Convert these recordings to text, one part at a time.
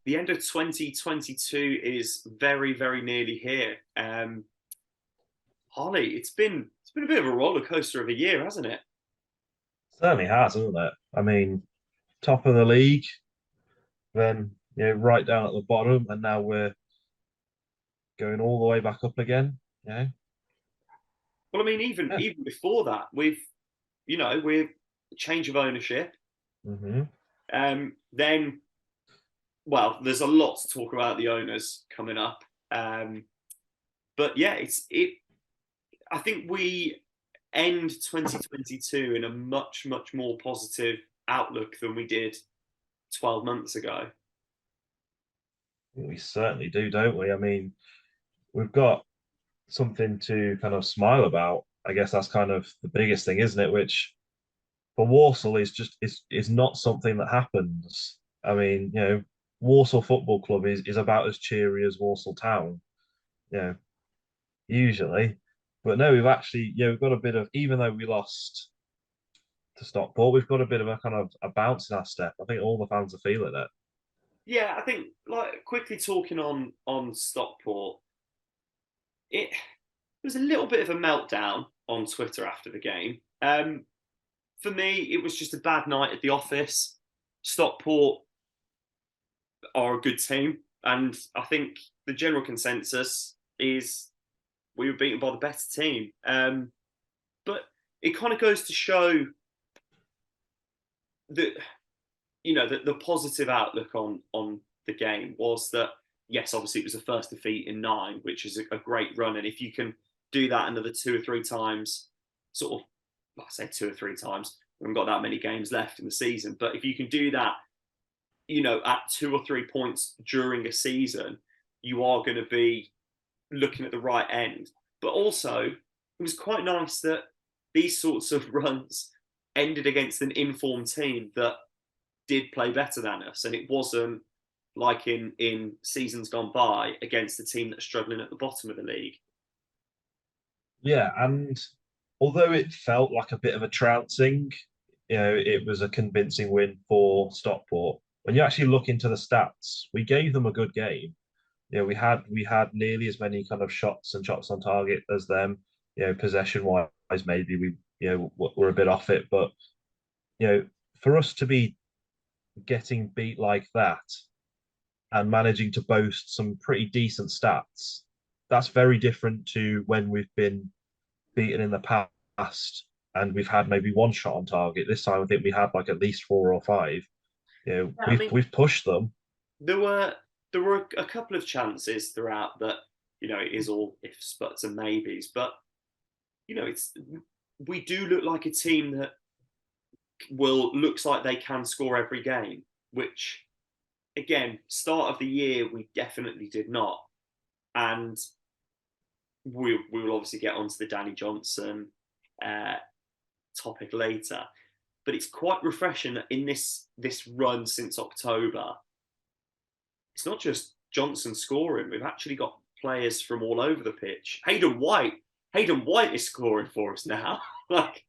the end of 2022 is very, very nearly here. Harley, it's been a bit of a roller coaster of a year, hasn't it? Certainly has, hasn't it? I mean, top of the league, then right down at the bottom, and now we're going all the way back up again. Yeah, Well, I mean, even yeah. even before that, we've change of ownership. hmm Then, well, there's a lot to talk about the owners coming up. Um, but yeah, it. I think we end 2022 in a much, much more positive outlook than we did 12 months ago. We certainly do, don't we? I mean, we've got something to kind of smile about. I guess that's kind of the biggest thing, isn't it? Which for Walsall is not something that happens. I mean, Walsall Football Club is about as cheery as Walsall Town. You know, usually. But no, we've actually, we've got a bit of, even though we lost to Stockport, we've got a bit of a kind of a bounce in our step. I think all the fans are feeling it. Yeah, I think like quickly talking on Stockport, it was a little bit of a meltdown on Twitter after the game. For me, it was just a bad night at the office. Stockport are a good team, and I think the general consensus is we were beaten by the better team. But it kind of goes to show that the positive outlook on the game was that yes, obviously it was the first defeat in 9, which is a great run, and if you can do that another 2 or 3 times, sort of, I say 2 or 3 times, we haven't got that many games left in the season, but if you can do that, at 2 or 3 points during a season, you are going to be looking at the right end. But also, it was quite nice that these sorts of runs ended against an informed team that did play better than us, and it wasn't like in seasons gone by against a team that's struggling at the bottom of the league. Yeah, and although it felt like a bit of a trouncing, it was a convincing win for Stockport. When you actually look into the stats, we gave them a good game. We had nearly as many kind of shots and shots on target as them. Possession wise, maybe we we're a bit off it, but you know, for us to be getting beat like that and managing to boast some pretty decent stats, that's very different to when we've been beaten in the past and we've had maybe one shot on target. This time I think we had like at least four or five. Yeah, I We've mean, we've pushed them. there were there were a couple of chances throughout that it is all ifs, buts, and maybes, but it's we do look like a team that will looks like they can score every game, which again, start of the year we definitely did not, and we will obviously get onto the Danny Johnson uh, topic later. But it's quite refreshing that in this run since October, it's not just Johnson scoring. We've actually got players from all over the pitch. Hayden White is scoring for us now. like,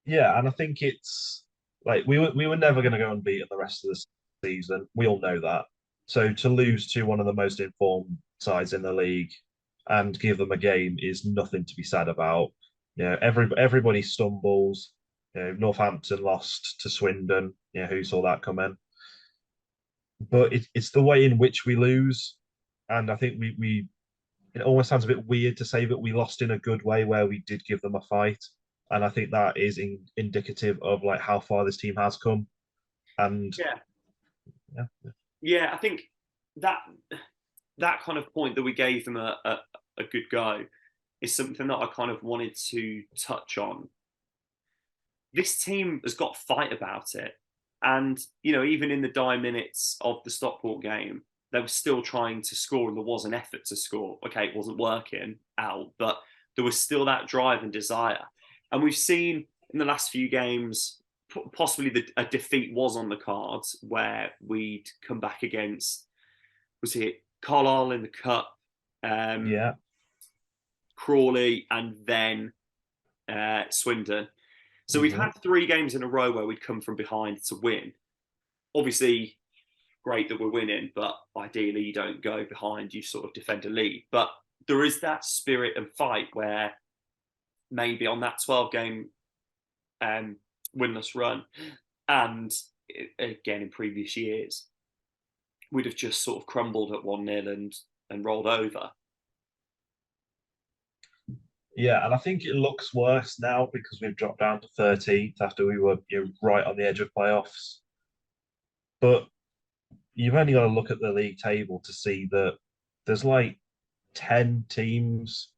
Yeah, and I think it's like we were never going to go unbeaten the rest of the season. We all know that. So to lose to one of the most informed sides in the league and give them a game is nothing to be sad about. Everybody stumbles. Northampton lost to Swindon. Who saw that coming? But it's the way in which we lose, and I think we it almost sounds a bit weird to say that we lost in a good way where we did give them a fight. And I think that is indicative of like how far this team has come. And yeah, yeah, yeah, I think that that kind of point that we gave them a good go is something that I kind of wanted to touch on. This team has got fight about it. And, even in the dying minutes of the Stockport game, they were still trying to score and there was an effort to score. Okay, it wasn't working out, but there was still that drive and desire. And we've seen in the last few games, possibly a defeat was on the cards where we'd come back against, was it Carlisle in the Cup, um, yeah, Crawley, and then Swindon. So we've hmm had 3 games in a row where we'd come from behind to win. obviously great that we're winning, but ideally you don't go behind, you sort of defend a lead. But there is that spirit and fight where maybe on that 12 game winless run, and again in previous years, we'd have just sort of crumbled at 1-0 and rolled over. Yeah, and I think it looks worse now because we've dropped down to 13th after we were right on the edge of playoffs. But you've only got to look at the league table to see that there's like 10 teams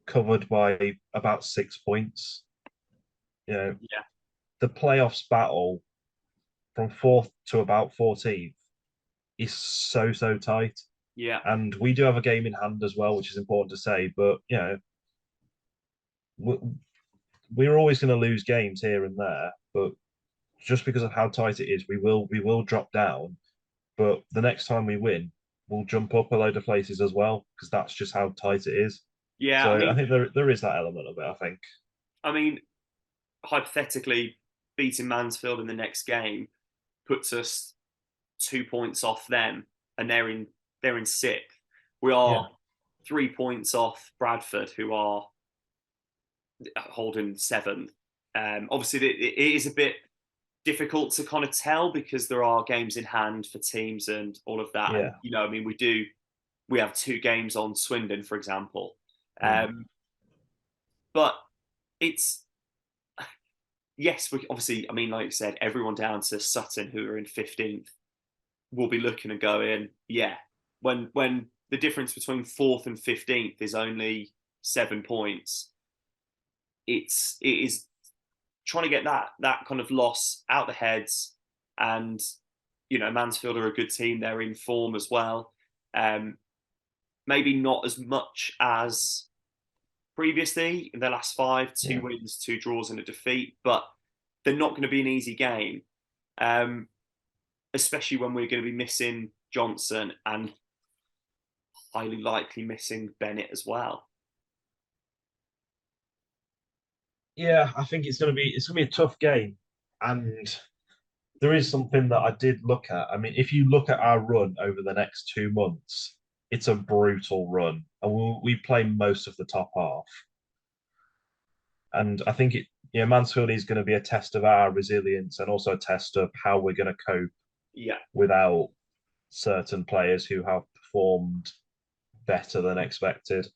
covered by about 6 points. You know, Yeah, the playoffs battle from fourth to about 14th is so tight. yeah, And we do have a game in hand as well, which is important to say. But we're always going to lose games here and there. But just because of how tight it is, we will drop down. But the next time we win, we'll jump up a load of places as well because that's just how tight it is. yeah. So I think there is that element of it. I think. I mean, hypothetically, beating Mansfield in the next game puts us 2 points off them, and they're in sixth. We Yeah. are 3 points off Bradford, who are holding seventh. Obviously, it is a bit difficult to kind of tell because there are games in hand for teams and all of that. And Yeah. I mean, we have 2 games on Swindon, for example. Mm. But it's yes, we obviously. I mean, like you said, everyone down to Sutton, who are in 15th, will be looking and going, yeah. When the difference between fourth and 15th is only 7 points, it is trying to get that kind of loss out the heads. And Mansfield are a good team; they're in form as well. Um, Maybe not as much as previously in their last five, two Yeah. wins, 2 draws, and a defeat, but they're not going to be an easy game, um, especially when we're going to be missing Johnson and highly likely missing Bennett as well. Yeah, I think it's gonna be a tough game, and there is something that I did look at. I mean, if you look at our run over the next 2 months, it's a brutal run, and we play most of the top half. And I think Mansfield is going to be a test of our resilience and also a test of how we're going to cope Yeah, without certain players who have performed better than expected.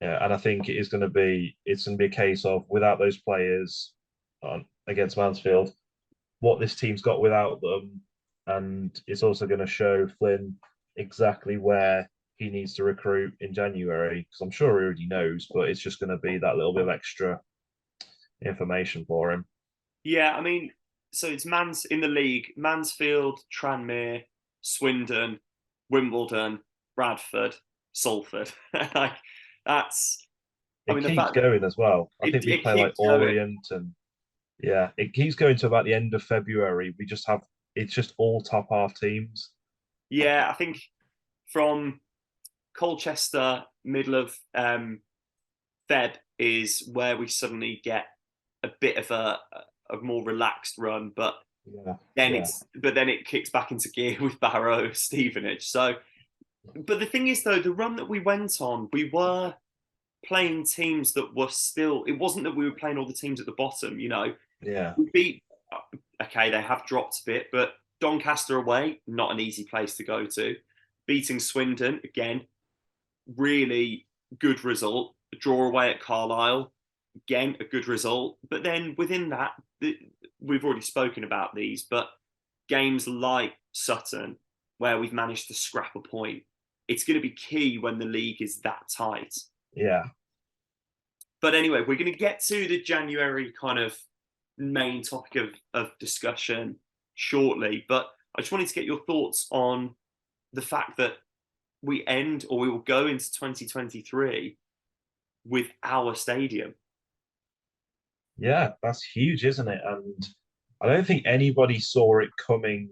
Yeah, and I think it's going to be a case of without those players against Mansfield, what this team's got without them, and it's also going to show Flynn exactly where he needs to recruit in January because I'm sure he already knows, but it's just going to be that little bit of extra information for him. yeah. I mean, so it's Mans in the league: Mansfield, Tranmere, Swindon, Wimbledon, Bradford, Salford. Like that's. I It mean, the keeps fact that going as well. I it, think we it play like keeps going. Orient and yeah, it keeps going to about the end of February. We just have it's just all top half teams. Yeah, I think from Colchester, middle of Feb is where we suddenly get a bit of a more relaxed run, but Yeah, then yeah, it kicks back into gear with Barrow, Stevenage. So, but the thing is though, the run that we went on, we were playing teams that were still. It wasn't that we were playing all the teams at the bottom. yeah. We beat. Okay, they have dropped a bit, but Doncaster away, not an easy place to go to. Beating Swindon again, really good result. A draw away at Carlisle, again, a good result. But then within that, we've already spoken about these, but games like Sutton, where we've managed to scrap a point, it's going to be key when the league is that tight. Yeah. But anyway, we're going to get to the January kind of main topic of discussion shortly. But I just wanted to get your thoughts on the fact that we will go into 2023 with our stadium. Yeah, that's huge, isn't it? And I don't think anybody saw it coming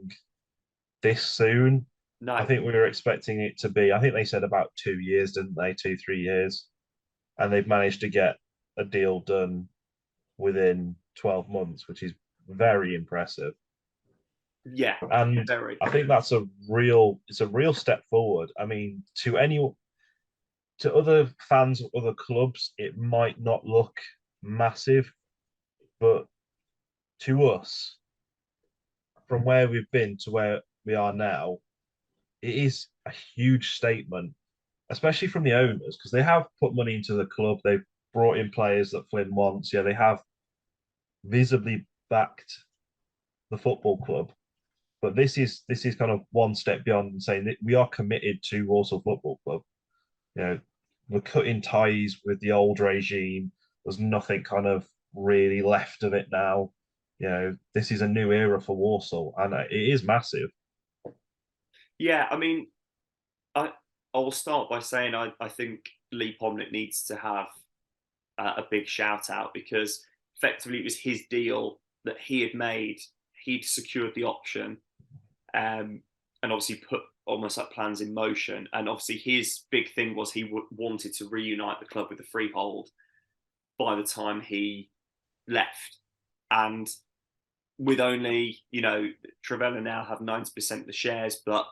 this soon. I No, think we were expecting it to be, I think they said about 2 years, didn't they? 2, 3 years. And they've managed to get a deal done within 12 months, which is very impressive. Yeah, And very. I think that's it's a real step forward. I mean, to other fans of other clubs, it might not look massive, but to us, from where we've been to where we are now, it is a huge statement, especially from the owners, because they have put money into the club. They've brought in players that Flynn wants. Yeah, they have visibly backed the football club. But this is kind of one step beyond and saying that we are committed to Walsall Football Club. You know, we're cutting ties with the old regime. There's nothing kind of really left of it now. You know, this is a new era for Walsall, and it is massive. Yeah, I mean, I I will start by saying I think Lee Pomnick needs to have a big shout out because effectively it was his deal that he had made. He'd secured the option, and obviously put almost like plans in motion. And obviously his big thing was he wanted to reunite the club with the freehold by the time he left. And with only, Trevella now have 90% of the shares, but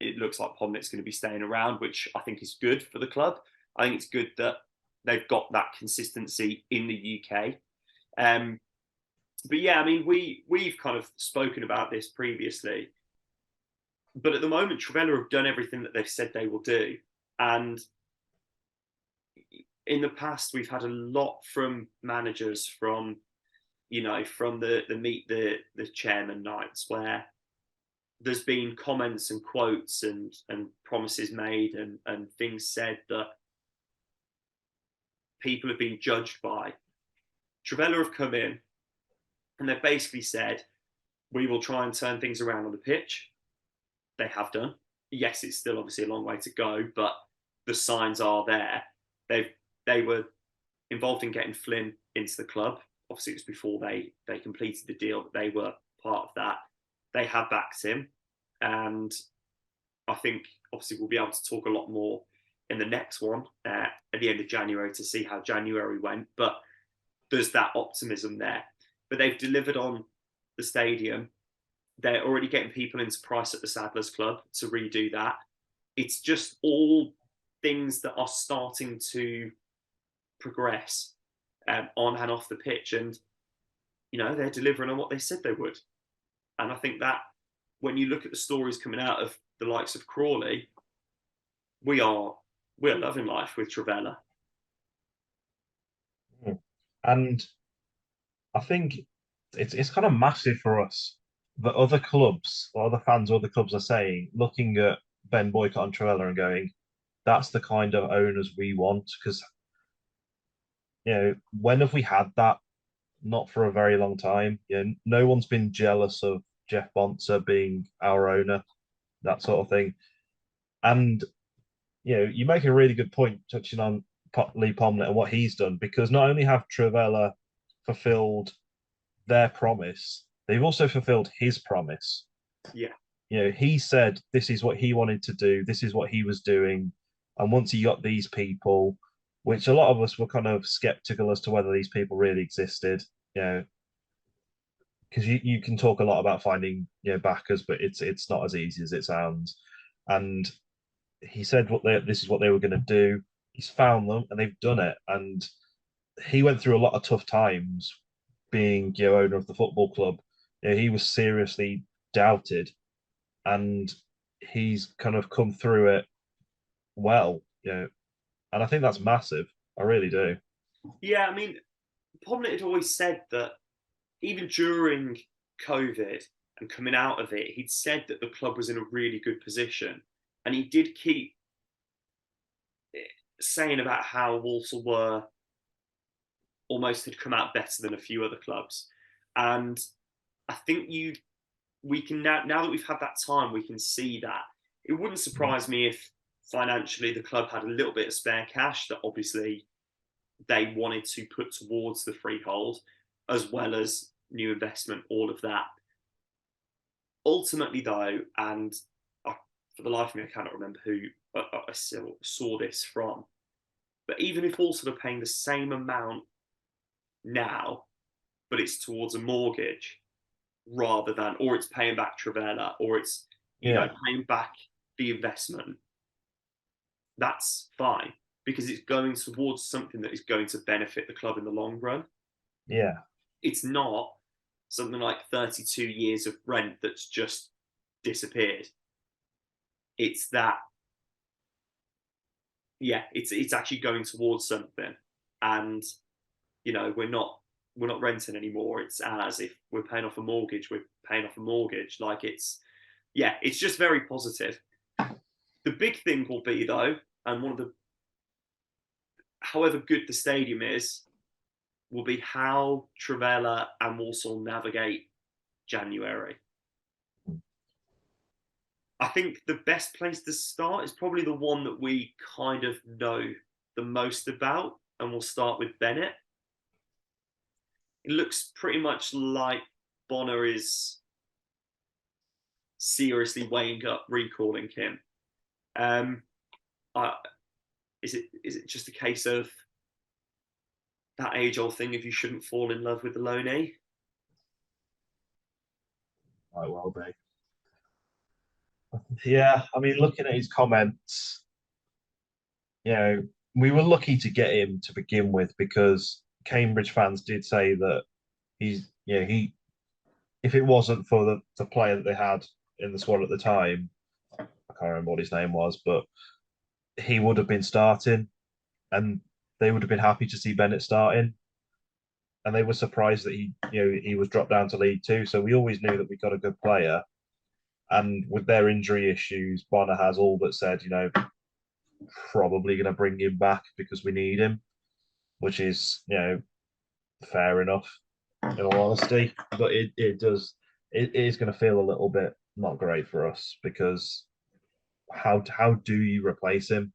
it looks like Pomnick's going to be staying around, which I think is good for the club. I think it's good that they've got that consistency in the UK. Um, but yeah, I mean, we've kind of spoken about this previously, but at the moment, Trevella have done everything that they've said they will do, and in the past, we've had a lot from managers from the meet the chairman nights where there's been comments and quotes and promises made and things said that people have been judged by. Trevella have come in and they've basically said, we will try and turn things around on the pitch. They have done. Yes, it's still obviously a long way to go, but the signs are there. They were involved in getting Flynn into the club. Obviously, it was before they completed the deal, but they were part of that. They have backed him, and I think obviously we'll be able to talk a lot more in the next one at the end of January to see how January went. But there's that optimism there. But they've delivered on the stadium. They're already getting people into price at the Saddlers Club to redo that. It's just all things that are starting to progress on and off the pitch, and they're delivering on what they said they would. And I think that when you look at the stories coming out of the likes of Crawley, we're loving life with Trevella. And I think it's kind of massive for us that other clubs or other fans or other clubs are saying, looking at Ben Boycott and Trevella and going, that's the kind of owners we want. Because, when have we had that? Not for a very long time. No one's been jealous of Jeff Bonser being our owner, that sort of thing. And, you make a really good point touching on Lee Pomnet and what he's done, because not only have Trevella fulfilled their promise, they've also fulfilled his promise. Yeah. He said this is what he wanted to do, this is what he was doing. And once he got these people, which a lot of us were kind of skeptical as to whether these people really existed, because you can talk a lot about finding backers, but it's not as easy as it sounds. And he said this is what they were going to do. He's found them and they've done it. And he went through a lot of tough times being owner of the football club. He was seriously doubted, and he's kind of come through it well. And I think that's massive. I really do. Yeah, I mean, Pomnet had always said that even during COVID and coming out of it, he'd said that the club was in a really good position. And he did keep saying about how Walsall were almost had come out better than a few other clubs. And I think we can now that we've had that time, we can see that. It wouldn't surprise me if financially the club had a little bit of spare cash that obviously they wanted to put towards the freehold, as well as new investment, all of that. Ultimately, though, and for the life of me, I cannot remember who I saw this from, but even if Walsall are paying the same amount now, but it's towards a mortgage, rather than, or it's paying back Trivella, or it's, Yeah, paying back the investment, that's fine because it's going towards something that is going to benefit the club in the long run. yeah, It's not something like 32 years of rent that's just disappeared. It's that, yeah, it's actually going towards something, and we're not renting anymore. It's as if we're paying off a mortgage. We're paying off a mortgage. Like it's just very positive. The big thing will be though, and one of the, however good the stadium is, will be how Trivella and Walsall navigate January. I think the best place to start is probably the one that we kind of know the most about, and we'll start with Bennett. It looks pretty much like Bonner is seriously weighing up recalling him. Um, I, is it just a case of that age old thing if you shouldn't fall in love with the loanee? might well be. Yeah, I mean, looking at his comments, you know, we were lucky to get him to begin with because Cambridge fans did say that he, if it wasn't for the player that they had in the squad at the time, I can't remember what his name was, but he would have been starting and they would have been happy to see Bennett starting. And they were surprised that he was dropped down to League Two. So we always knew that we got a good player. And with their injury issues, Bonner has all but said, probably going to bring him back because we need him, which is, fair enough in all honesty. But it is going to feel a little bit not great for us because how do you replace him?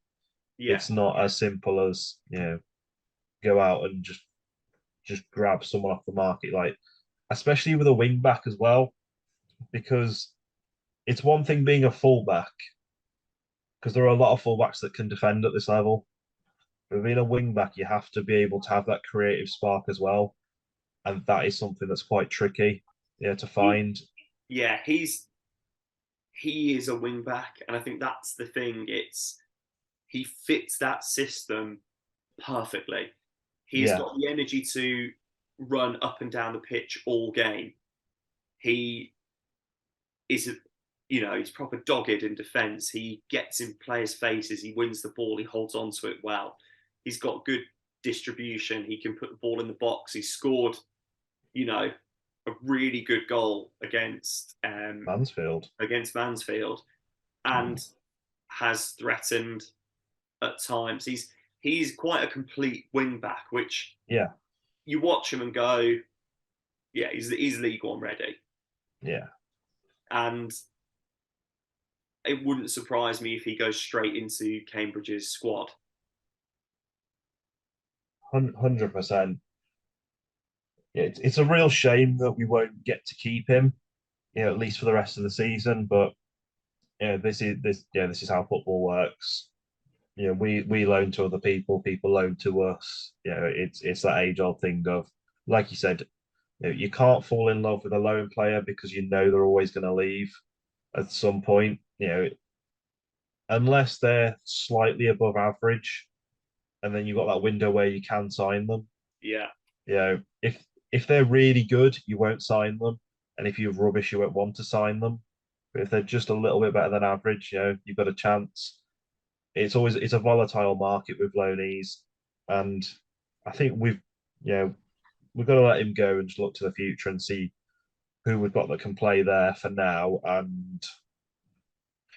Yeah, It's not as simple as go out and just grab someone off the market, like especially with a wing back as well, because it's one thing being a fullback because there are a lot of fullbacks that can defend at this level. But being a wing back, you have to be able to have that creative spark as well, and that is something that's quite tricky, to he, find. yeah, he is a wing back, and I think that's the thing. He fits that system perfectly. He's Yeah, got the energy to run up and down the pitch all game. He is, he's proper dogged in defence. He gets in players' faces. He wins the ball. He holds on to it well. He's got good distribution. He can put the ball in the box. He scored, a really good goal Mansfield. against Mansfield, and Mm. has threatened at times. He's quite a complete wing back, which Yeah, you watch him and go, yeah, he's League One ready. yeah, And it wouldn't surprise me if he goes straight into Cambridge's squad. 100%. Yeah, it's a real shame that we won't get to keep him, at least for the rest of the season. But this is how football works. We loan to other people, people loan to us. It's that age old thing of, like you said, you can't fall in love with a loan player because they're always going to leave at some point. Unless they're slightly above average, and then you've got that window where you can sign them. Yeah, If they're really good, you won't sign them, and if you're rubbish, you won't want to sign them. But if they're just a little bit better than average, you've got a chance. It's a volatile market with loanees, and I think we've got to let him go and just look to the future and see who we've got that can play there for now and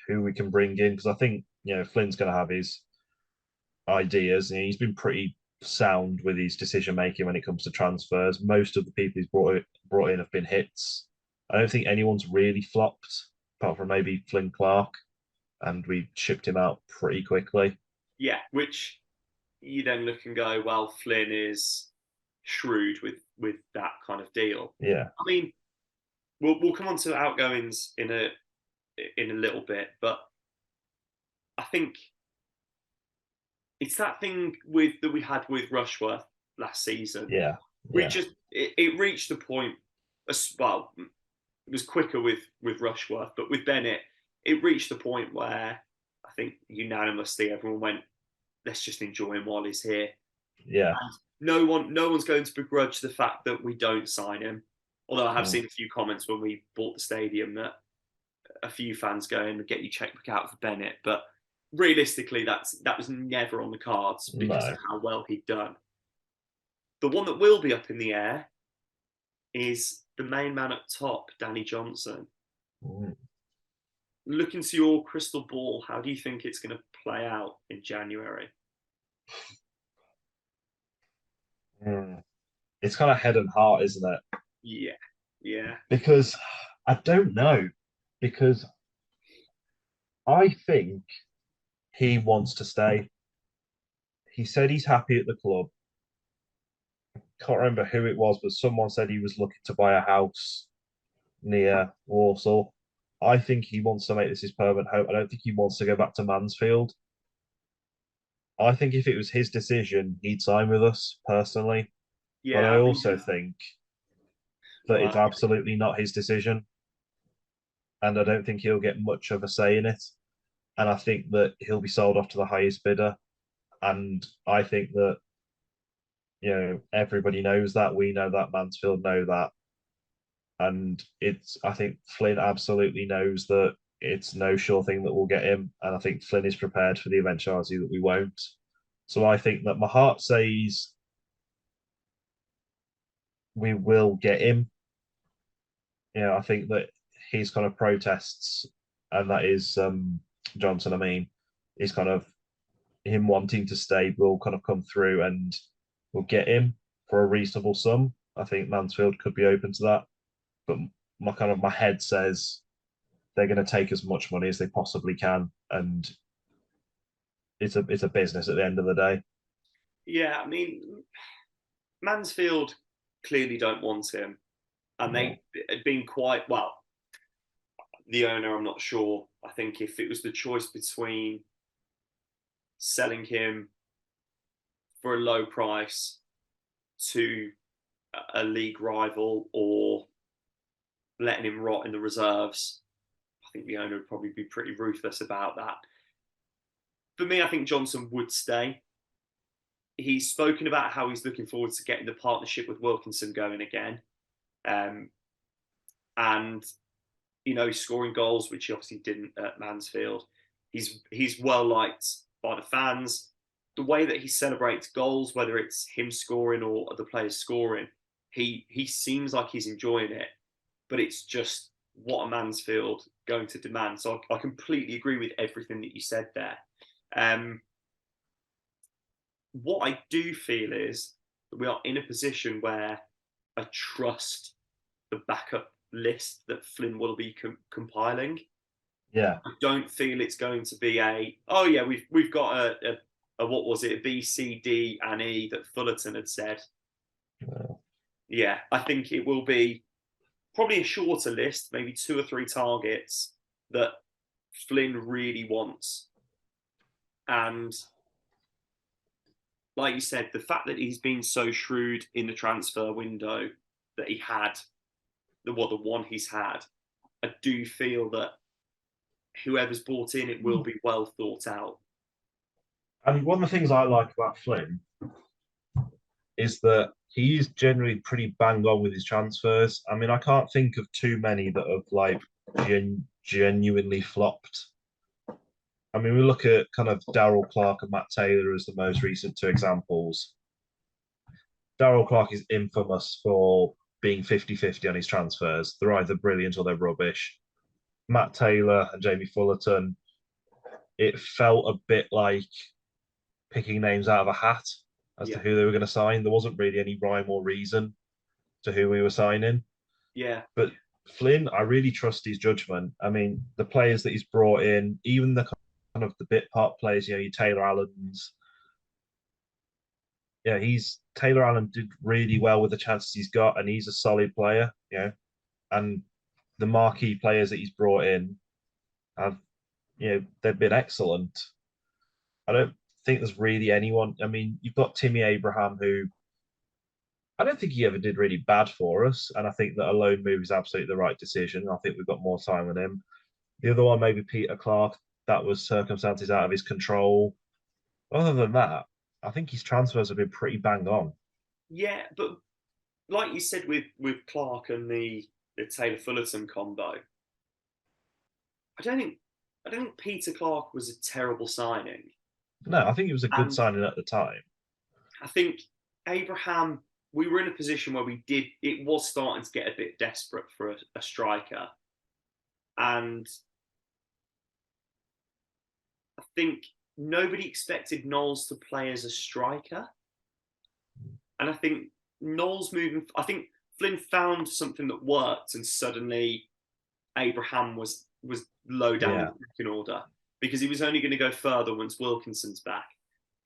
who we can bring in because I think Flynn's going to have his ideas. He's been pretty sound with his decision making when it comes to transfers. Most of the people he's brought in have been hits. I don't think anyone's really flopped apart from maybe Flynn Clark, and we shipped him out pretty quickly. yeah. Which you then look and go, well, Flynn is shrewd with that kind of deal. Yeah, I mean, we'll come on to outgoings in a little bit, but I think it's that thing that we had with Rushworth last season. yeah, We yeah, just it reached a point. Well, was quicker with Rushworth, but with Bennett, it reached the point where I think unanimously everyone went, let's just enjoy him while he's here. Yeah. And no one's going to begrudge the fact that we don't sign him. Although I have Mm. seen a few comments when we bought the stadium that a few fans going, get your checkbook out for Bennett. But realistically, that was never on the cards because of No. how well he'd done. The one that will be up in the air is the main man up top, Danny Johnson. Mm. Look into your crystal ball. How do you think it's going to play out in January? Mm. It's kind of head and heart, isn't it? Yeah, yeah, Because I don't know. Because I think he wants to stay. He said he's happy at the club. Can't remember who it was, but someone said he was looking to buy a house near Walsall. I think he wants to make this his permanent home. I don't think he wants to go back to Mansfield. I think if it was his decision, he'd sign with us personally. But yeah. I I think also think that well, it's absolutely not his decision. And I don't think he'll get much of a say in it. And I think that he'll be sold off to the highest bidder. And I think that, everybody knows that. We know that. Mansfield know that. And I think Flynn absolutely knows that it's no sure thing that we'll get him. And I think Flynn is prepared for the eventuality that we won't. So I think that my heart says we will get him. I think that his kind of protests, and that is Johnson, I mean, is kind of him wanting to stay will kind of come through and we'll get him for a reasonable sum. I think Mansfield could be open to that. But my head says they're going to take as much money as they possibly can, and it's a business at the end of the day. yeah. I mean, Mansfield clearly don't want him, and No. they had been quite well. The owner, I'm not sure. I think if it was the choice between selling him for a low price to a league rival or letting him rot in the reserves, I think the owner would probably be pretty ruthless about that. For me, I think Johnson would stay. He's spoken about how he's looking forward to getting the partnership with Wilkinson going again. Um, and scoring goals, which he obviously didn't at Mansfield. He's well liked by the fans. The way that he celebrates goals, whether it's him scoring or other players scoring, he seems like he's enjoying it. But it's just what a Mansfield going to demand. So I completely agree with everything that you said there. Um, what I do feel is that we are in a position where I trust the backup list that Flynn will be compiling. Yeah. I don't feel it's going to be oh yeah, we've got a what was it, a B, C, D, and E that Fullerton had said. No. Yeah, I think it will be probably a shorter list, maybe 2 or 3 targets that Flynn really wants. And like you said, the fact that he's been so shrewd in the transfer window that he had, the one he's had, I do feel that whoever's bought in, it will be well thought out. And one of the things I like about Flynn is that he's generally pretty bang on with his transfers. I mean, I can't think of too many that have like genuinely flopped. I mean, we look at kind of Darrell Clark and Matt Taylor as the most recent 2 examples. Darrell Clark is infamous for being 50-50 on his transfers. They're either brilliant or they're rubbish. Matt Taylor and Jamie Fullerton, it felt a bit like picking names out of a hat as to Yeah, who they were going to sign. There wasn't really any rhyme or reason to who we were signing. yeah, But Flynn, I really trust his judgment. I mean, the players that he's brought in, even the kind of the bit part players, your Taylor Allen's. Yeah, Taylor Allen did really well with the chances he's got, and he's a solid player. And the marquee players that he's brought in have, they've been excellent. I don't think there's really anyone. I mean, you've got Timmy Abraham, who I don't think he ever did really bad for us, and I think that a loan move is absolutely the right decision. I think we've got more time with him. The other one, maybe Peter Clark, that was circumstances out of his control. Other than that, I think his transfers have been pretty bang on. Yeah, but like you said with Clark and the Taylor Fullerton combo, I don't think Peter Clark was a terrible signing, No, I think it was a good and signing at the time. I think Abraham. We were in a position where we did. It was starting to get a bit desperate for a striker, and I think nobody expected Knowles to play as a striker, and I think Knowles moving. I think Flynn found something that worked, and suddenly Abraham was low down in Yeah, the pecking order because he was only going to go further once Wilkinson's back.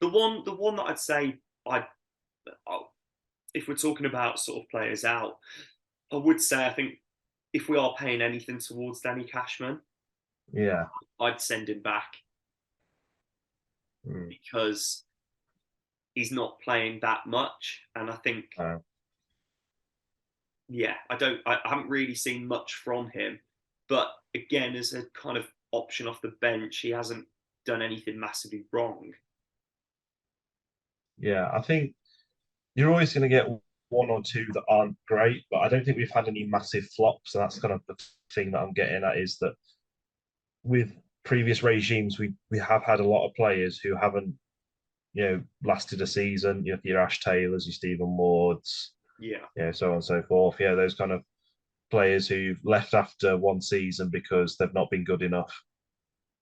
The one that I'd say I, if we're talking about sort of players out, I would say I think if we are paying anything towards Danny Cashman, yeah. I'd send him back Mm. because he's not playing that much, and I think Uh, yeah, I haven't really seen much from him, but again, as a kind of option off the bench, he hasn't done anything massively wrong. yeah, I think you're always going to get one or two that aren't great, but I don't think we've had any massive flops. And that's kind of the thing that I'm getting at is that with previous regimes, we have had a lot of players who haven't, lasted a season. Your Ash Taylors, your Stephen Wards, Yeah, so on and so forth. Yeah, those kind of players who've left after one season because they've not been good enough.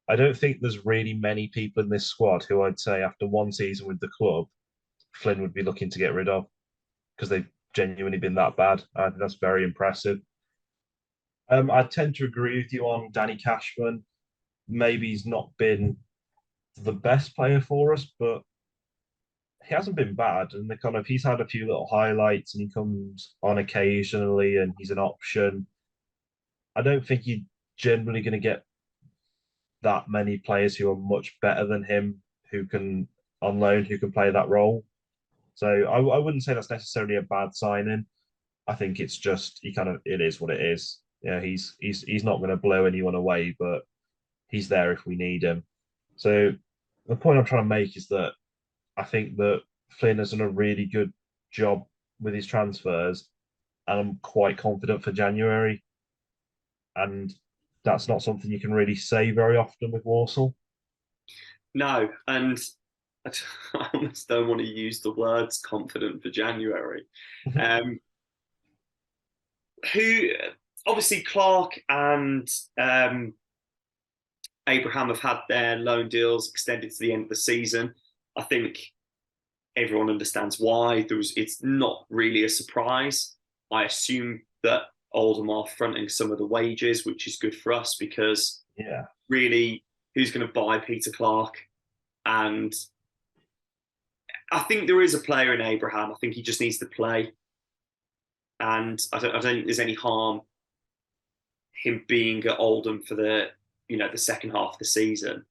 I don't think there's really many people in this squad who I'd say after one season with the club, Flynn would be looking to get rid of because they've genuinely been that bad. I think that's very impressive. I tend to agree with you on Danny Cashman. Maybe he's not been the best player for us, but he hasn't been bad. And the kind of he's had a few little highlights, and he comes on occasionally, and he's an option. I don't think you're generally going to get that many players who are much better than him who can on loan who can play that role. So I wouldn't say that's necessarily a bad signing. I think it's just he kind of it is what it is. Yeah, he's not going to blow anyone away, but he's there if we need him. So the point I'm trying to make is that I think that Flynn has done a really good job with his transfers, and I'm quite confident for January. And that's not something you can really say very often with Walsall. no, and I almost don't want to use the words confident for January. Um, who obviously Clark and Abraham have had their loan deals extended to the end of the season. I think everyone understands why. It's not really a surprise. I assume that Oldham are fronting some of the wages, which is good for us because Yeah, really, who's going to buy Peter Clark? And I think there is a player in Abraham. I think he just needs to play, and I don't think there's any harm him being at Oldham for the second half of the season.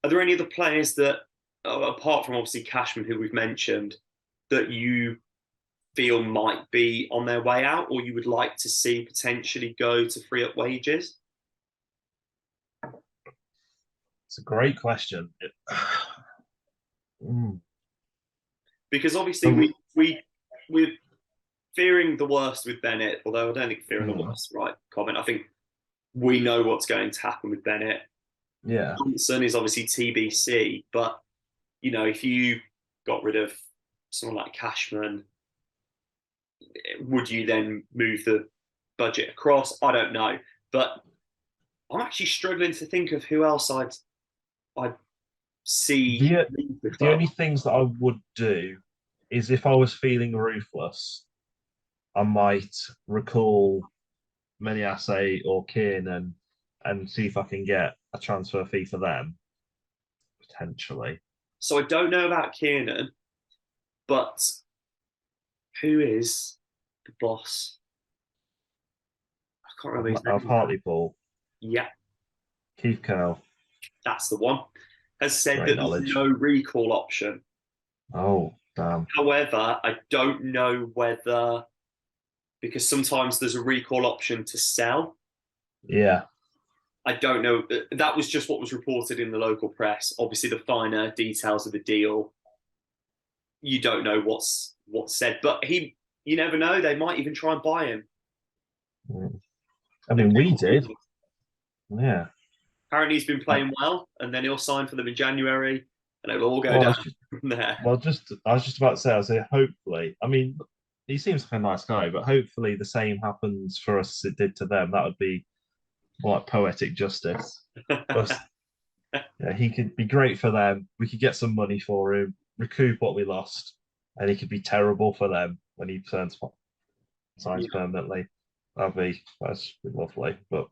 Are there any other players that, apart from obviously Cashman, who we've mentioned, that you feel might be on their way out, or you would like to see potentially go to free up wages? it's a great question. Mm. Because obviously So, we're fearing the worst with Bennett, although I don't think fearing the mm, worst, right? Comment. I think we know what's going to happen with Bennett. yeah, Johnson is obviously TBC, but if you got rid of someone like Cashman, would you then move the budget across? I don't know, but I'm actually struggling to think of who else I'd see the leave the the club. only things that I would do is if I was feeling ruthless, I might recall Meniase or Kiernan and see if I can get a transfer fee for them potentially. So I don't know about Kiernan, but who is the boss? I can't remember his Of name now. Hartlepool, Yeah, Keith Curl, that's the one. Has said great that there's knowledge. no recall option. Oh, However, I don't know whether, because sometimes there's a recall option to sell. Yeah. I don't know. That was just what was reported in the local press. Obviously, the finer details of the deal, you don't know what's said. But you never know. They might even try and buy him. Mm. I mean, we did. Yeah. Apparently, he's been Uh, playing well, and then he'll sign for them in January, and it'll all go Well, down it's just, from there. I was just about to say, I say, hopefully. I mean, he seems like a nice guy, but hopefully the same happens for us as it did to them. That would be more like poetic justice. Us, yeah, he could be great for them. We could get some money for him, recoup what we lost, and he could be terrible for them when he signs Yeah. permanently. That's lovely. But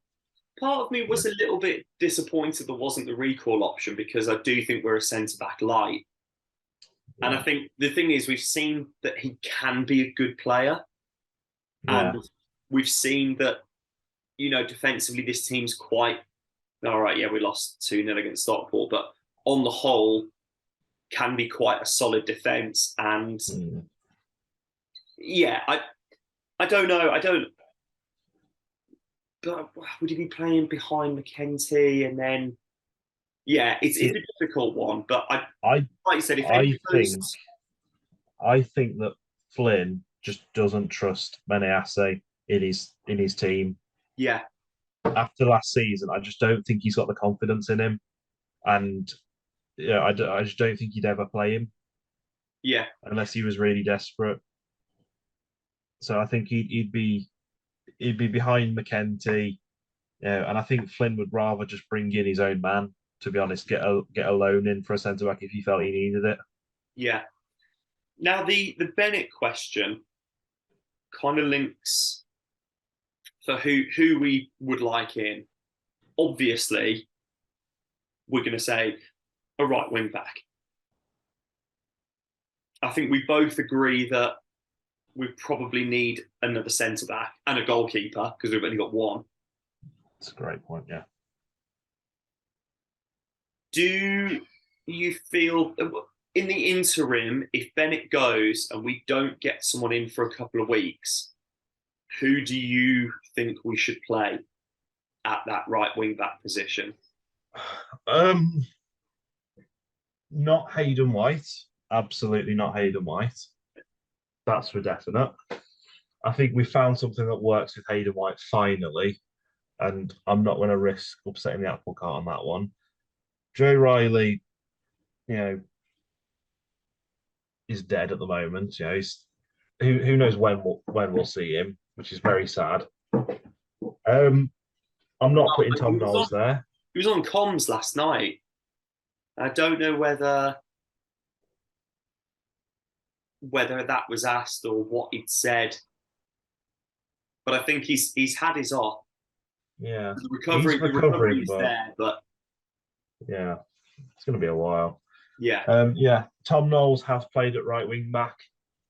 Part of me yeah, was a little bit disappointed there wasn't the recall option because I do think we're a centre back light. And I yeah, think the thing is, we've seen that he can be a good player. And yeah. we've seen that, defensively, this team's quite all right. Yeah, we lost 2-0 against Stockport, but on the whole, can be quite a solid defence. And Mm. yeah, I don't know. I don't. But would he be playing behind McKenty? And then, yeah, it's See, a difficult one. But I like you said, if any I of think those, I think that Flynn just doesn't trust Menease in his team. yeah, After last season, I just don't think he's got the confidence in him, and yeah, I just don't think he'd ever play him yeah, unless he was really desperate. So I think he'd be behind McKenty, and I think Flynn would rather just bring in his own man. To be honest, get a loan in for a centre back if he felt he needed it. yeah. Now the Bennett question kind of links for who we would like in. Obviously, we're going to say a right wing back. I think we both agree that we probably need another centre back and a goalkeeper because we've only got one. That's a great point. Yeah. Do you feel in the interim, if Bennett goes and we don't get someone in for a couple of weeks, who do you think we should play at that right wing back position? Um, Not Hayden White. Absolutely not Hayden White. That's for definite. I think we found something that works with Hayden White finally, and I'm not going to risk upsetting the apple cart on that one. Joe Riley, you know, is dead at the moment. He's who knows when we'll see him, which is very sad. Um, I'm not putting He Tom was on, Knowles there. he was on comms last night. I don't know whether that was asked or what he'd said, but I think he's had his off. Yeah, The he's recovery recovering, is but there, but yeah, it's going to be a while. yeah, Yeah, Tom Knowles has played at right wing back,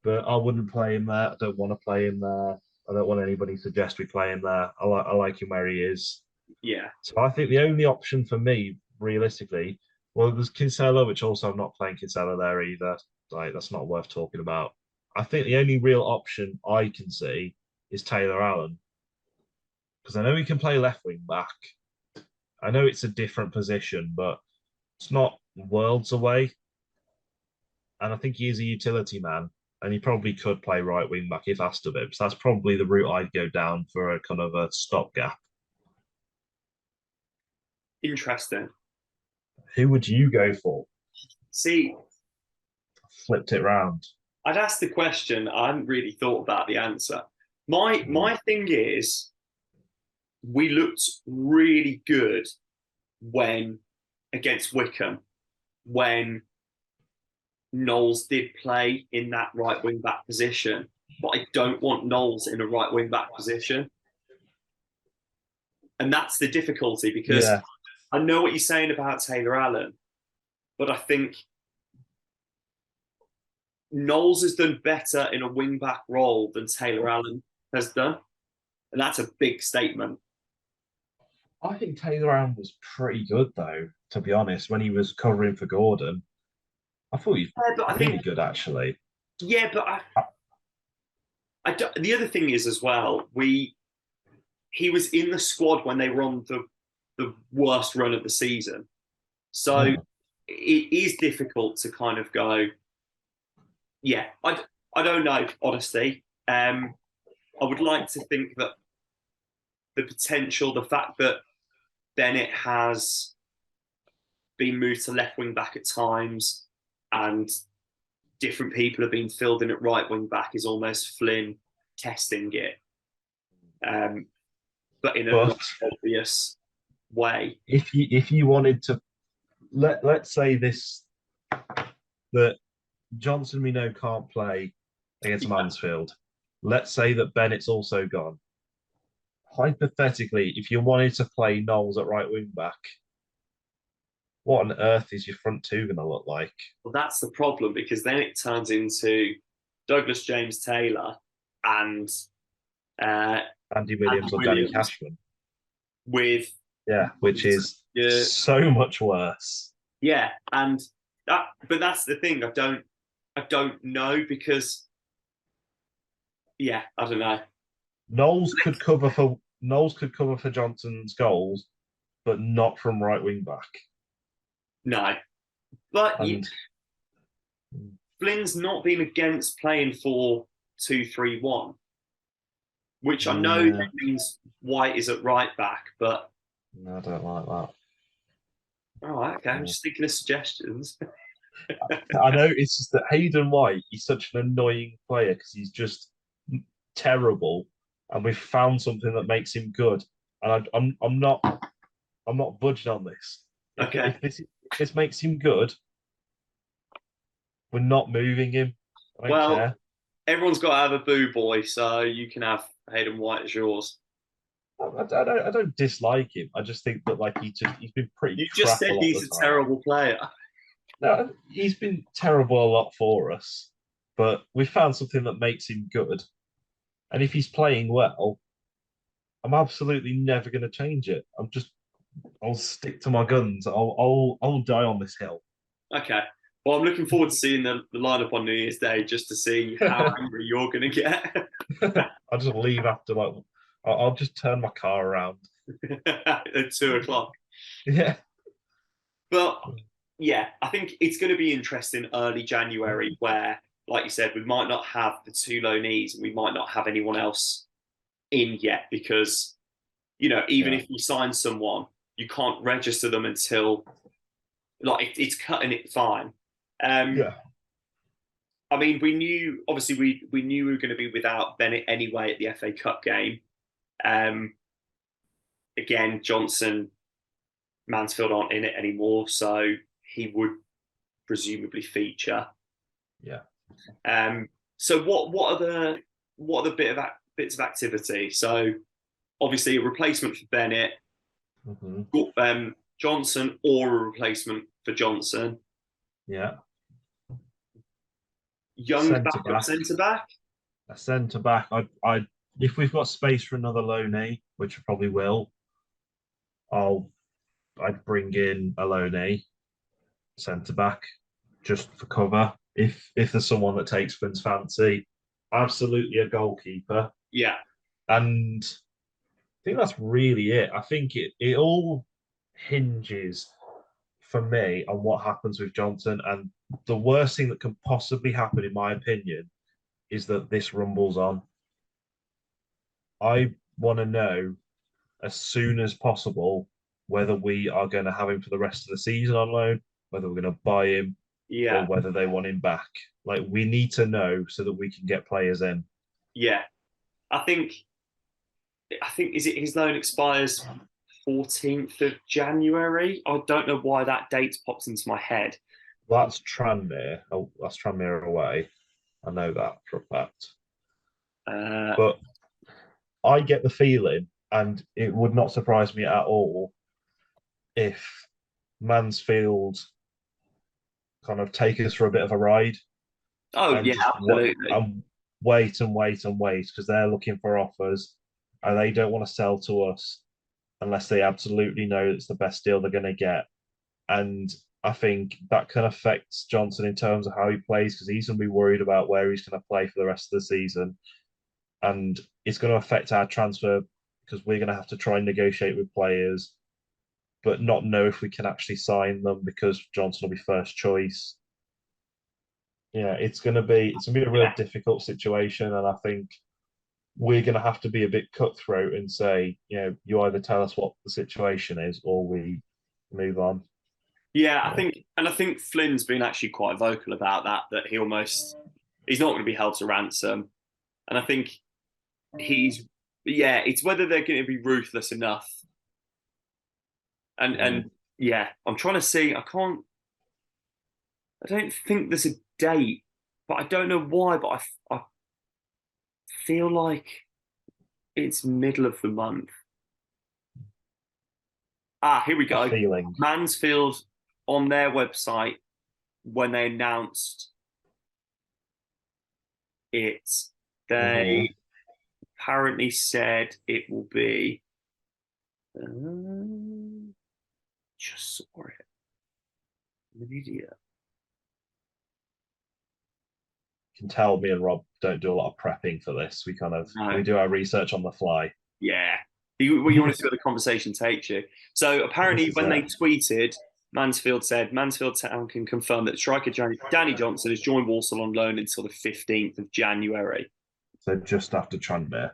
but I wouldn't play him there. I don't want to play him there. I don't want anybody to suggest we play him there. I like him where he is. yeah, So I think the only option for me, realistically, well, there's Kinsella, which also I'm not playing Kinsella there either. Like that's not worth talking about. I think the only real option I can see is Taylor Allen because I know he can play left wing back. I know it's a different position, but it's not worlds away. And I think he is a utility man, and he probably could play right wing back if asked of him. So that's probably the route I'd go down for a kind of a stopgap. interesting. Who would you go for? See, Flipped it round. I'd asked the question. I hadn't really thought about the answer. My thing is, we looked really good when against Wickham when Knowles did play in that right wing back position, but I don't want Knowles in a right wing back position. And that's the difficulty because Yeah, I know what you're saying about Taylor Allen, but I think Knowles has done better in a wing back role than Taylor Allen has done. And that's a big statement. I think Taylor Allen was pretty good though, to be honest, when he was covering for Gordon. I thought he Yeah, but I was really think good actually. yeah, but the other thing is as well, he was in the squad when they were on the worst run of the season, so Mm. it is difficult to kind of go, yeah, I don't know, honestly. I would like to think that the potential, the fact that Bennett has been moved to left wing back at times, and different people have been filled in at right wing back is almost Flynn testing it, um, but in a But not obvious way. if you wanted to let's say this that Johnson we know can't play against Yeah. Mansfield. Let's say that Bennett's also gone. Hypothetically, if you wanted to play Knowles at right wing back, what on earth is your front two going to look like? Well, that's the problem because then it turns into Douglas James Taylor and uh, Andy Andy Williams or Danny Williams Cashman? with Yeah, which is yeah, so much worse. yeah, and that. But that's the thing. I don't know because yeah, I don't know. Knowles could cover for Johnson's goals, but not from right wing back. No, but And Flynn's not been against playing 4-2-3-1, which I know yeah, that means White is at right back, but no, I don't like that. all right, okay, I'm just thinking of suggestions. I know it's just that Hayden White, he's such an annoying player because he's just terrible, and we've found something that makes him good. And I'm not budging on this. If Okay, if this makes him good, we're not moving him. I don't well, care. everyone's got to have a boo boy, so you can have Hayden White as yours. I don't dislike him. I just think that like he's been pretty You just crap a said lot of he's the a time. terrible player. No, he's been terrible a lot for us, but we found something that makes him good. And if he's playing well, I'm absolutely never going to change it. I'll stick to my guns. I'll die on this hill. Okay. Well, I'm looking forward to seeing the lineup on New Year's Day just to see how angry you're going to get I'll just leave after like I'll just turn my car around. at 2 o'clock. Yeah. But yeah, I think it's going to be interesting early January where, like you said, we might not have the two loanees and we might not have anyone else in yet because, even Yeah. if you sign someone, you can't register them until it's cutting it fine. Um, Yeah. I mean, we knew obviously we knew we were going to be without Bennett anyway at the FA Cup game. Um, Again, Johnson, Mansfield aren't in it anymore, so he would presumably feature. Yeah. So what are the bits of activity? So obviously a replacement for Bennett, Hmm. Johnson, or a replacement for Johnson. Yeah. Young Centre backup back. centre back. A centre back. I if we've got space for another loanee, which we probably will, I'll I'd bring in a loanee centre back just for cover. If there's someone that takes Flynn's fancy, absolutely a goalkeeper. Yeah, And I think that's really it. I think it all hinges for me on what happens with Johnson. And the worst thing that can possibly happen, in my opinion, is that this rumbles on. I want to know as soon as possible whether we are going to have him for the rest of the season on loan, whether we're going to buy him, or yeah, whether they want him back. Like we need to know so that we can get players in. yeah. I think is it his loan expires 14th of January. I don't know why that date pops into my head. That's Tranmere. Oh, that's Tranmere away. I know that for a fact. Uh, But I get the feeling, and it would not surprise me at all if Mansfield kind of take us for a bit of a ride oh and yeah, just absolutely. wait and wait and wait because they're looking for offers and they don't want to sell to us unless they absolutely know it's the best deal they're going to get. And I think that can affect Johnson in terms of how he plays because he's going to be worried about where he's going to play for the rest of the season, and it's going to affect our transfer because we're going to have to try and negotiate with players, but not know if we can actually sign them because Johnson will be first choice. Yeah, it's gonna be a real Yeah. difficult situation, and I think we're gonna have to be a bit cutthroat and say, you either tell us what the situation is or we move on. Yeah, Yeah. I think Flynn's been actually quite vocal about that. That he's not going to be held to ransom, and I think yeah, it's whether they're going to be ruthless enough. Mm. And yeah, I'm trying to see. I don't think there's a date, but I don't know why. But I feel like it's middle of the month. Ah, here we A go. feeling. Mansfield on their website when they announced it, Mhm. they apparently said it will be. Um, just saw it. I'm an idiot. You can tell me and Rob don't do a lot of prepping for this. No. We do our research on the fly. Yeah. You want to see where the conversation takes you. So This apparently, is when it. they tweeted, Mansfield said Mansfield Town can confirm that striker Danny Johnson has joined Walsall on loan until the 15th of January. So just after Tranmere.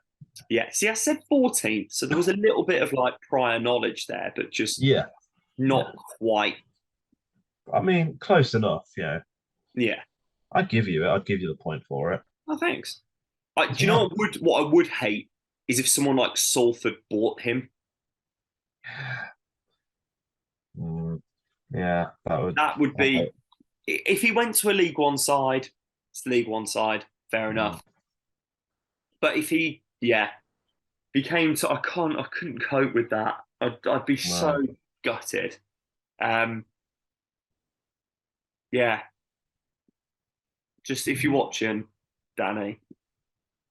Yeah. See, I said 14th, so there was a little bit of like prior knowledge there, but just Yeah, yeah. not quite. I mean, close enough. Yeah. I'd give you it. I'd give you the point for it. Oh, thanks. Do you Yeah. know what I would hate is if someone like Salford bought him. Mm, yeah, that would. That would be if he went to a League One side. It's League One side, fair Mm, enough. But if he, yeah, became to, I couldn't cope with that. I'd be so no. gutted. Um, yeah, just if you're watching, Danny,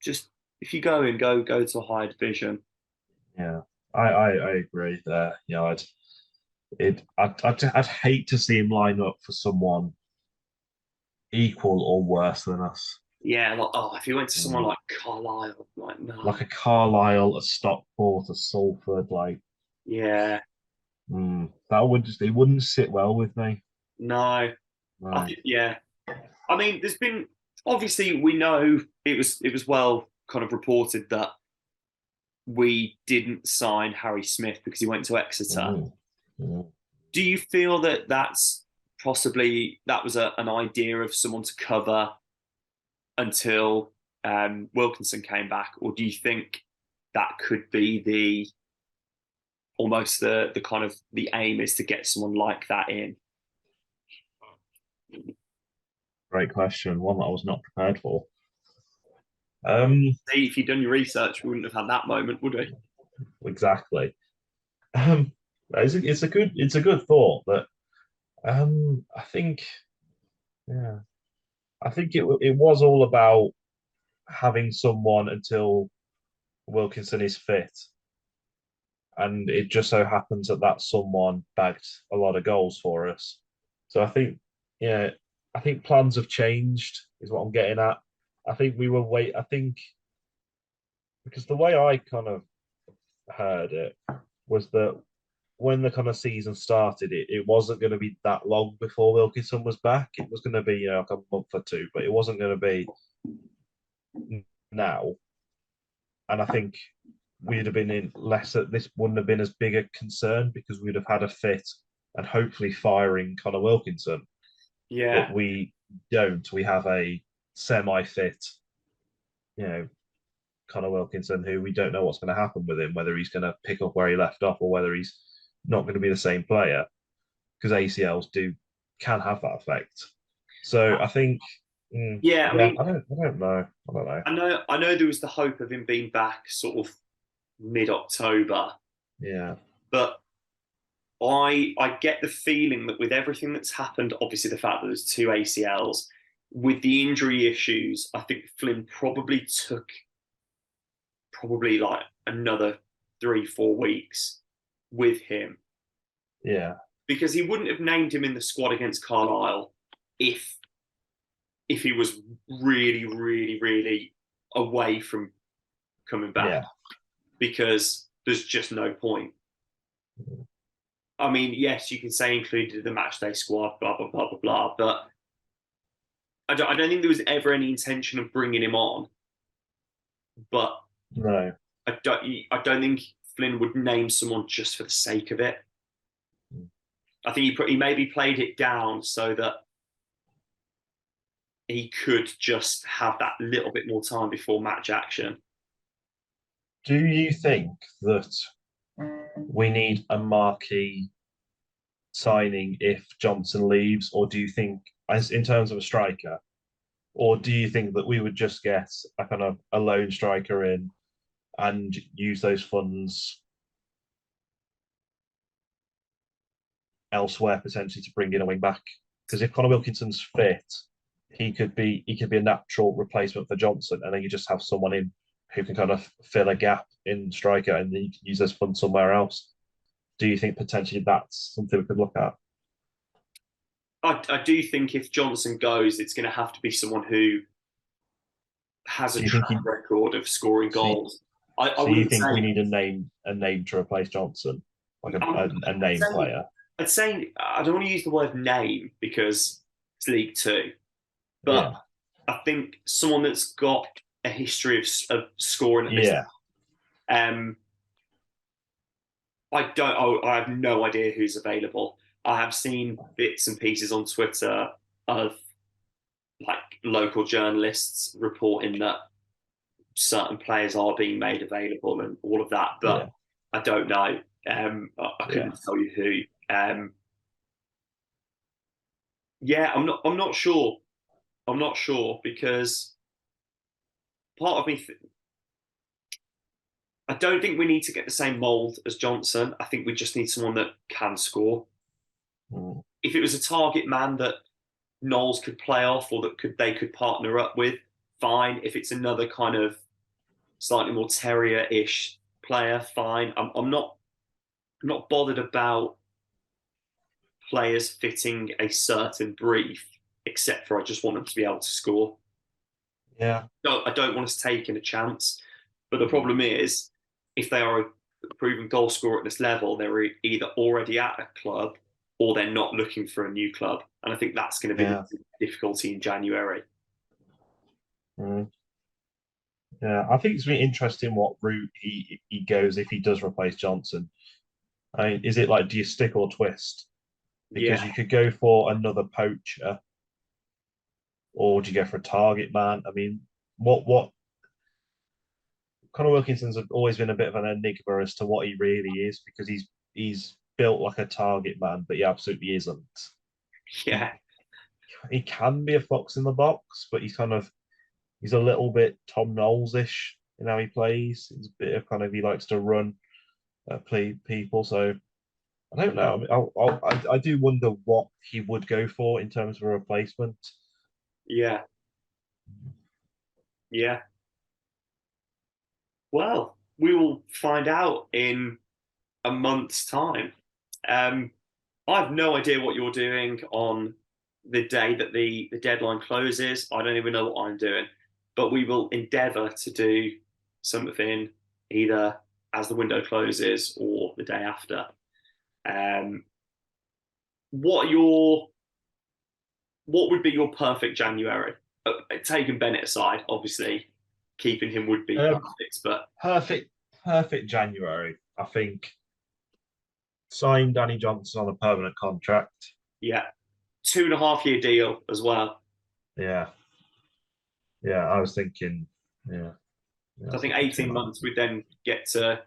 just if you go to a higher division. Yeah, I agree there. I'd hate to see him line up for someone equal or worse than us. Yeah, like if he went to someone Mm. like Carlisle, like no, Like a Carlisle, a Stockport, a Salford, yeah, that would just it wouldn't sit well with me. no. I No. think yeah. I mean, there's been obviously we know it was well kind of reported that we didn't sign Harry Smith because he went to Exeter. Mm. Mm. Do you feel that that's possibly that was an idea of someone to cover until Wilkinson came back, or do you think that could be the almost the kind of the aim is to get someone like that in? Great question. One that I was not prepared for. Um, See, if you'd done your research, we wouldn't have had that moment, would we? exactly. Um, it's a good thought, but I think yeah, I think it was all about having someone until Wilkinson is fit, and it just so happens that someone bagged a lot of goals for us. So yeah, I think plans have changed, is what I'm getting at. I think we were wait. I think because the way I kind of heard it was that when the kind of season started, it wasn't going to be that long before Wilkinson was back. It was going to be like a month or two, but it wasn't going to be now. And I think we'd have been in less. This wouldn't have been as big a concern because we'd have had a fit and hopefully firing Connor Wilkinson. Yeah, But we don't. We have a semi-fit, you know, Connor Wilkinson, who we don't know what's going to happen with him, whether he's going to pick up where he left off or whether he's not going to be the same player because ACLs can have that effect. So I think, yeah. I yeah, mean, I don't know. I don't know. I know there was the hope of him being back sort of mid October, Yeah, but I get the feeling that with everything that's happened, obviously the fact that there's two ACLs, with the injury issues, I think Flynn probably took probably like another 3 4 weeks with him yeah, because he wouldn't have named him in the squad against Carlisle if he was really, really, really away from coming back, Yeah. because there's just no point. I mean, yes, you can say included the match day squad, blah blah blah blah blah, but I don't think there was ever any intention of bringing him on. But No. I don't think Flynn would name someone just for the sake of it. I think he maybe played it down so that he could just have that little bit more time before match action. Do you think that we need a marquee signing if Johnson leaves, or do you think, as in terms of a striker, or do you think that we would just get a kind of a lone striker in and use those funds elsewhere potentially to bring in a wing back? Because if Connor Wilkinson's fit, he could be a natural replacement for Johnson, and then you just have someone in who can kind of fill a gap in striker, and then you can use those funds somewhere else. Do you think potentially that's something we could look at? I do think if Johnson goes, it's going to have to be someone who has a So you think track he, record of scoring so you, goals. I so you wouldn't think we say. need a name to replace Johnson, like a I'd name say player? I'd say I don't want to use the word name because it's League Two, but Yeah, I think someone that's got a history of scoring at this. yeah, Um, I don't. I have no idea who's available. I have seen bits and pieces on Twitter of like local journalists reporting that certain players are being made available and all of that, but yeah, I don't know. I yeah, couldn't tell you who. Yeah, I'm not. I'm not sure. I'm not sure because part of me. I don't think we need to get the same mould as Johnson. I think we just need someone that can score. mm, If it was a target man that Knowles could play off or that they could partner up with, fine. If it's another kind of slightly more terrier-ish player, fine. I'm not bothered about players fitting a certain brief, except for I just want them to be able to score. yeah, No, I don't want us taking a chance. But the mm, problem is, if they are a proven goal scorer at this level, they're either already at a club or they're not looking for a new club. And I think that's going to be yeah, the difficulty in January. mm, yeah. I think it's really interesting what route he goes if he does replace Johnson. I mean, is it like, do you stick or twist? Yeah, Because you could go for another poacher, or do you go for a target man? I mean, what Conor Wilkinson's always been a bit of an enigma as to what he really is, because he's built like a target man, but he absolutely isn't. He yeah, he can be a fox in the box, but he's a little bit Tom Knowles-ish in how he plays. He's a bit of kind of, he likes to run play people. So I don't know. I mean, I do wonder what he would go for in terms of a replacement. yeah, yeah. Well, we will find out in a month's time. Um, I have no idea what you're doing on the day that the deadline closes. I don't even know what I'm doing, but we will endeavour to do something either as the window closes or the day after. Um, what are your what would be your perfect January? Taking Bennett aside, obviously, keeping him would be Um, perfect, but perfect, perfect January. I think sign Danny Johnson on a permanent contract. yeah, 2.5 year deal as well. Yeah, yeah. I was thinking, yeah, yeah. I So I was think thinking two 18 and a half. months we'd then get to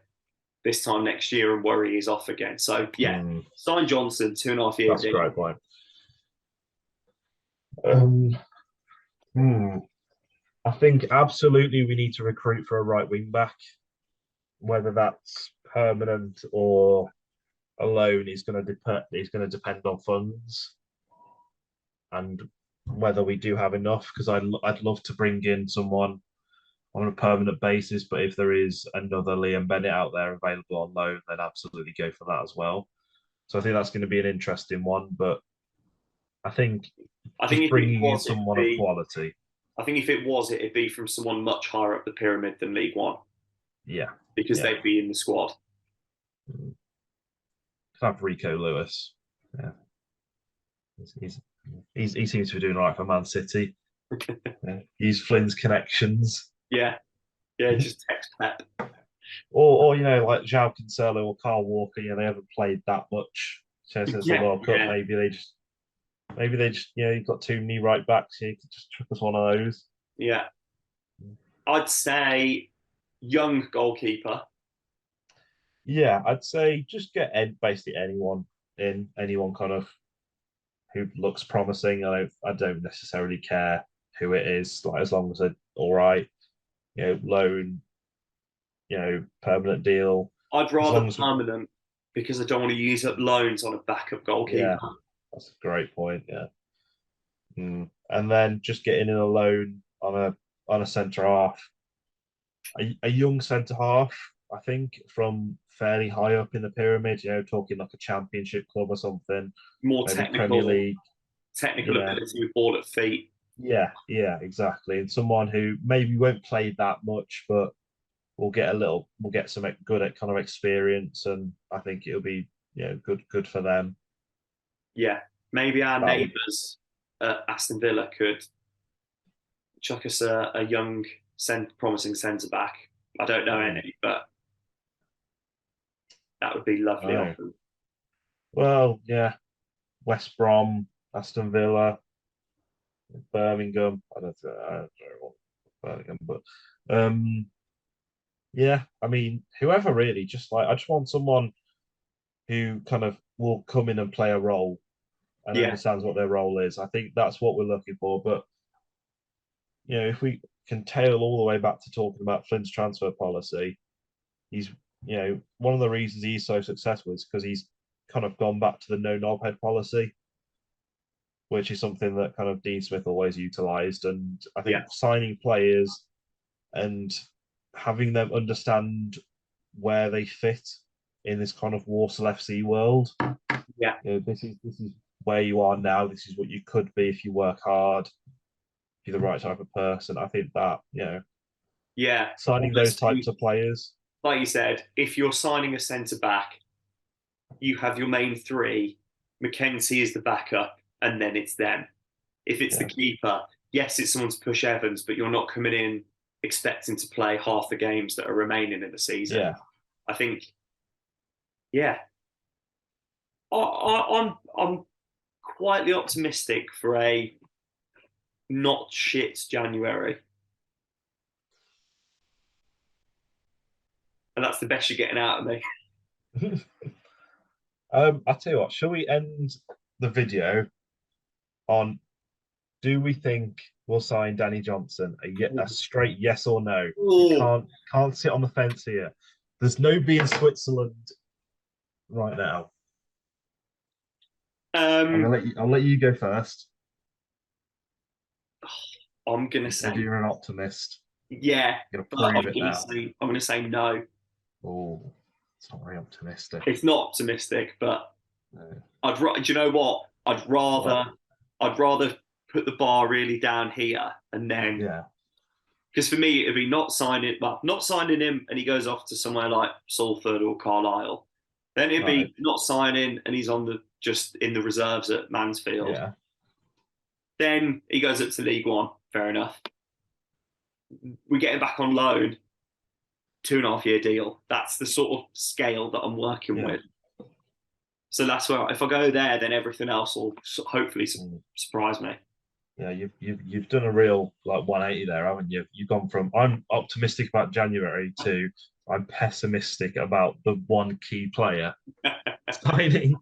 this time next year and worry he's off again. So yeah, Mm, sign Johnson, 2.5 year that's a deal. great point. Um, hmm. I think absolutely we need to recruit for a right wing back, whether that's permanent or a loan is going to depend on funds and whether we do have enough. Because I'd love to bring in someone on a permanent basis, but if there is another Liam Bennett out there available on loan, then absolutely go for that as well. So I think that's going to be an interesting one. But I think I think just if it bringing in was, it'd someone of be. quality. I think if it was, it'd be from someone much higher up the pyramid than League One Yeah, because yeah. they'd be in the squad. Have Rico Lewis. Yeah, he's, he seems to be doing all right for Man City. Yeah. Use Flynn's connections. Yeah, yeah, just text Pep. Or like João Cancelo or Carl Walker, they haven't played that much since the Yeah, World Cup. yeah, Maybe they just you've got two knee right backs, you could just chuck us one of those. yeah. I'd say young goalkeeper. Yeah, I'd say just get basically anyone kind of who looks promising. I don't necessarily care who it is, like as long as they're all right, loan, permanent deal. I'd As rather long as permanent because I don't want to use up loans on a backup goalkeeper. yeah, that's a great point. Yeah. And then just getting in a loan on a centre half, a young centre half, I think, from fairly high up in the pyramid. Talking like a championship club or something, More maybe Premier League. technical Yeah, ability with ball at feet. yeah, exactly. And someone who maybe won't play that much, but we'll get some good at kind of experience, and I think it'll be good for them. Yeah, maybe our That would neighbours at Aston Villa could chuck us a young, promising centre back. I don't know mm, any, but that would be lovely of no. them. Well, yeah, West Brom, Aston Villa, Birmingham. I don't know what Birmingham, but yeah, I mean, whoever really, just like I just want someone who kind of will come in and play a role and Yeah, understands what their role is. I think that's what we're looking for. But if we can tail all the way back to talking about Flynn's transfer policy, he's one of the reasons he's so successful is because he's kind of gone back to the no knobhead policy, which is something that kind of Dean Smith always utilised. And I yeah, think signing players and having them understand where they fit in this kind of Walsall FC world. yeah, This is where you are now. This is what you could be if you work hard, if you're the right type of person. I think that yeah. signing those types Obviously, of players. like you said, if you're signing a centre back, you have your main three. Mackenzie is the backup, and then it's them. If it's the Yeah, keeper, yes, it's someone to push Evans, but you're not coming in expecting to play half the games that are remaining in the season. yeah. I think, yeah, I'm quietly optimistic for a not shit January, and that's the best you're getting out of me. I tell you what, shall we end the video on do we think we'll sign Danny Johnson? A straight yes or no. You Oh, can't sit on the fence here. There's no be in Switzerland right now. um, I'll let you go first. I'm gonna You said say you're an optimist. yeah, You're gonna but prove it now. I'm gonna say no. Oh, it's not very optimistic. It's not optimistic, but No. do you know what? What? I'd rather put the bar really down here and then Yeah. because for me it'd be not signing him and he goes off to somewhere like Salford or Carlisle. Then it'd Right. be not signing and he's on the just in the reserves at Mansfield. Yeah. Then he goes up to League One. Fair enough. We get him back on loan, 2.5 year deal. That's the sort of scale that I'm working Yeah. with. So that's where if I go there, then everything else will hopefully Mm. surprise me. Yeah, you've done a real like 180 there, haven't you? You've gone from I'm optimistic about January to I'm pessimistic about the one key player signing.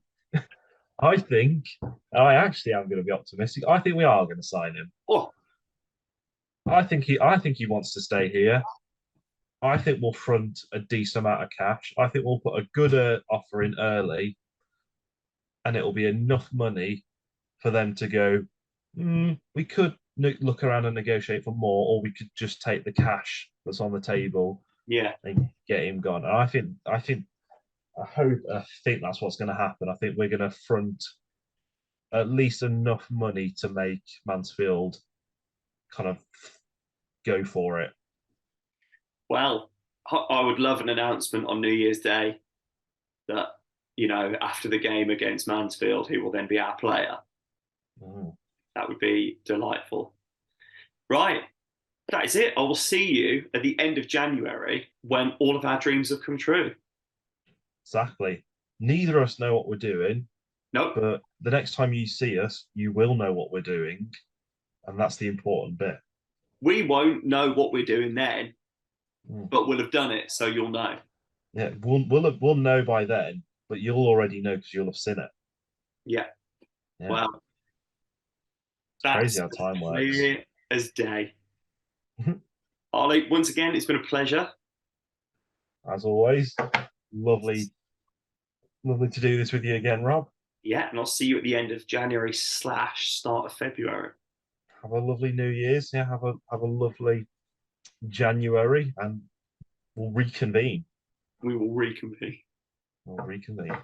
I think I actually am going to be optimistic. I think we are going to sign him. Oh, I think he wants to stay here. I think we'll front a decent amount of cash. I think we'll put a good offer in early, and it'll be enough money for them to go. We could look around and negotiate for more, or we could just take the cash that's on the table yeah, and get him gone. And I think I think that's what's going to happen. I think we're going to front at least enough money to make Mansfield kind of go for it. Well, I would love an announcement on New Year's Day that, after the game against Mansfield, he will then be our player. Mm. That would be delightful. Right. That is it. I will see you at the end of January when all of our dreams have come true. Exactly. Neither of us know what we're doing, Nope. but the next time you see us, you will know what we're doing, and that's the important bit. We won't know what we're doing then, Mm. but we'll have done it, so you'll know. Yeah, we'll know by then, but you'll already know because you'll have seen it. Yeah. Yeah, Well, it's crazy that's how time works. clear as day. Harley, once again, it's been a pleasure. As always, lovely, lovely to do this with you again, Rob. Yeah, and I'll see you at the end of January / start of February. Have a lovely New Year's. Yeah, have a lovely January, and we'll reconvene. We will reconvene. We'll reconvene.